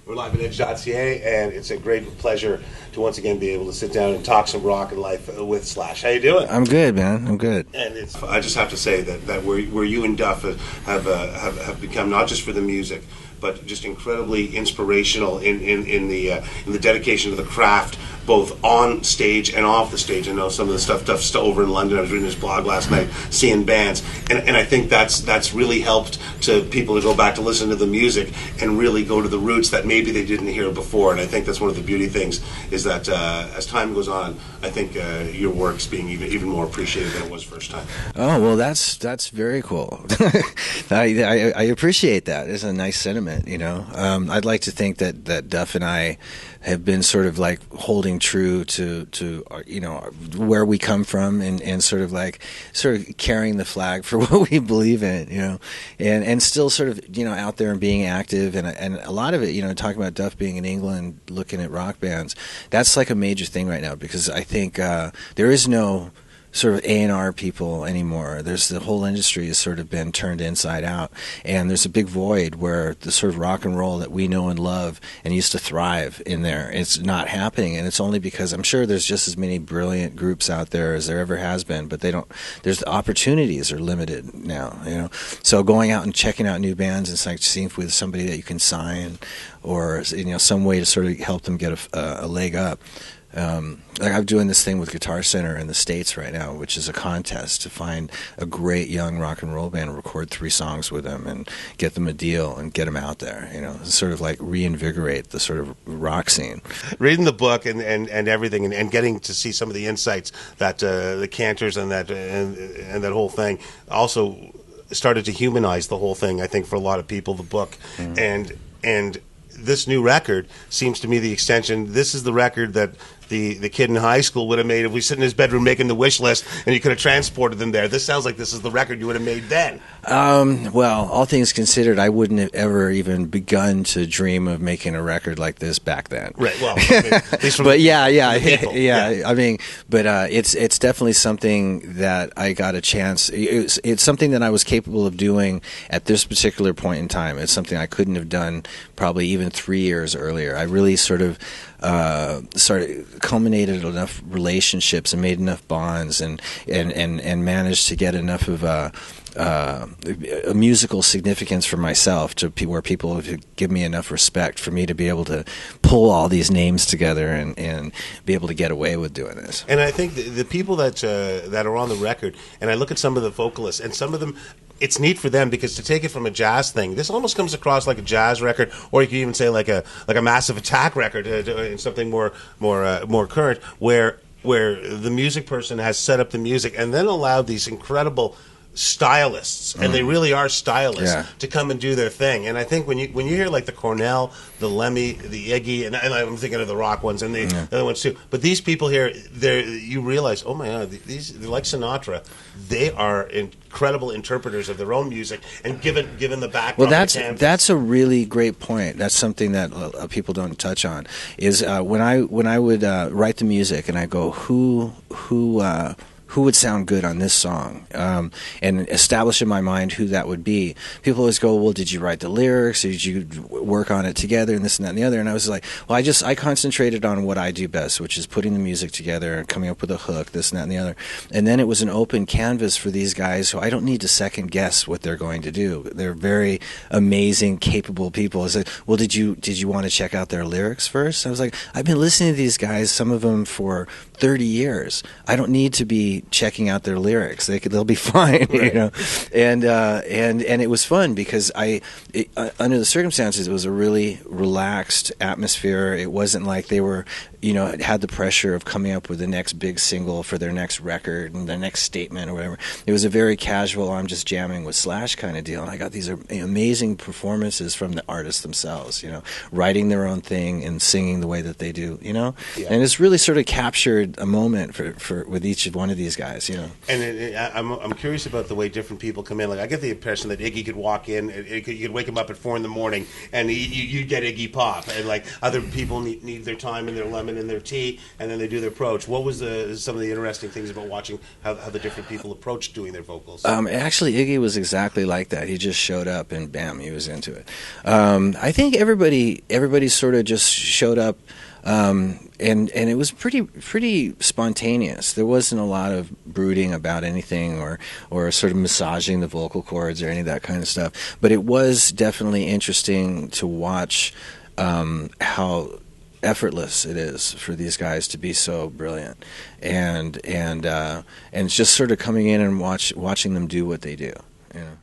We're live at Edge.ca, and it's a great pleasure to once again be able to sit down and talk some rock and life with Slash. How you doing? I'm good, man. I'm good. And I just have to say that where you and Duff have become, not just for the music, but just incredibly inspirational in the dedication to the craft, both on stage and off the stage. I know some of the stuff's still over in London. I was reading his blog last night, seeing bands, and I think that's really helped to people to go back to listen to the music and really go to the roots that maybe they didn't hear before. And I think that's one of the beauty things is that as time goes on, I think your work's being even more appreciated than it was first time. Oh, well, that's very cool. I appreciate that. It's a nice sentiment. You know, I'd like to think that Duff and I have been sort of like holding true to you know, where we come from and sort of carrying the flag for what we believe in, you know, and still sort of, you know, out there and being active, and a lot of it, you know, talking about Duff being in England looking at rock bands, that's like a major thing right now, because I think there is no sort of A&R people anymore. There's the whole industry has sort of been turned inside out, and there's a big void where the sort of rock and roll that we know and love and used to thrive in there, it's not happening, and it's only because I'm sure there's just as many brilliant groups out there as there ever has been, but there's the opportunities are limited now, you know. So going out and checking out new bands and like seeing if with somebody that you can sign, or, you know, some way to sort of help them get a leg up. Like I'm doing this thing with Guitar Center in the States right now, which is a contest to find a great young rock and roll band and record 3 songs with them and get them a deal and get them out there, you know, sort of like reinvigorate the sort of rock scene. Reading the book and everything and getting to see some of the insights that the Cantors and that whole thing also started to humanize the whole thing, I think, for a lot of people, the book. And this new record seems to me the extension. This is the record that the kid in high school would have made if we sit in his bedroom making the wish list and you could have transported them there. This sounds like this is the record you would have made then. Well, all things considered, I wouldn't have ever even begun to dream of making a record like this back then. Right. Well, I mean, at least from but yeah. I mean, but it's definitely something that I got a chance. It's something that I was capable of doing at this particular point in time. It's something I couldn't have done probably even 3 years earlier. I really sort of culminated enough relationships and made enough bonds and managed to get enough of a musical significance for myself to where people would give me enough respect for me to be able to pull all these names together and be able to get away with doing this. And I think the people that are on the record, and I look at some of the vocalists, and some of them, it's neat for them because to take it from a jazz thing, this almost comes across like a jazz record, or you could even say like a Massive Attack record, and something more current, where the music person has set up the music and then allowed these incredible stylists, and they really are stylists, to come and do their thing. And I think when you hear like the Cornell, the Lemmy, the Iggy, and I'm thinking of the rock ones and the other ones too, but these people here, you realize, oh my God, they're like Sinatra. They are incredible interpreters of their own music, and given the background. Well, that's a really great point. That's something that people don't touch on. Is when I would write the music and I go, who would sound good on this song, and establish in my mind who that would be. People always go, well, did you write the lyrics, or did you work on it together, and this and that and the other? And I was like, well, I concentrated on what I do best, which is putting the music together and coming up with a hook, this and that and the other. And then it was an open canvas for these guys who I don't need to second guess what they're going to do. They're very amazing, capable people. I was like, well, did you want to check out their lyrics first? I was like, I've been listening to these guys, some of them for 30 years. I don't need to be checking out their lyrics. They'll be fine, right. You know. And it was fun because under the circumstances, it was a really relaxed atmosphere. It wasn't like they were, you know, had the pressure of coming up with the next big single for their next record and their next statement or whatever. It was a very casual, I'm just jamming with Slash kind of deal. And I got these amazing performances from the artists themselves, you know, writing their own thing and singing the way that they do, you know. Yeah. And it's really sort of captured a moment for with each one of these these guys, you know. And I'm curious about the way different people come in. Like I get the impression that Iggy could walk in, you could wake him up at 4 a.m, and you get Iggy Pop, and like other people need their time and their lemon and their tea, and then they do their approach. What was some of the interesting things about watching how the different people approach doing their vocals? Actually, Iggy was exactly like that. He just showed up and bam, he was into it. I think everybody sort of just showed up. And it was pretty spontaneous. There wasn't a lot of brooding about anything or sort of massaging the vocal cords or any of that kind of stuff. But it was definitely interesting to watch how effortless it is for these guys to be so brilliant, and it's just sort of coming in and watching them do what they do, you know.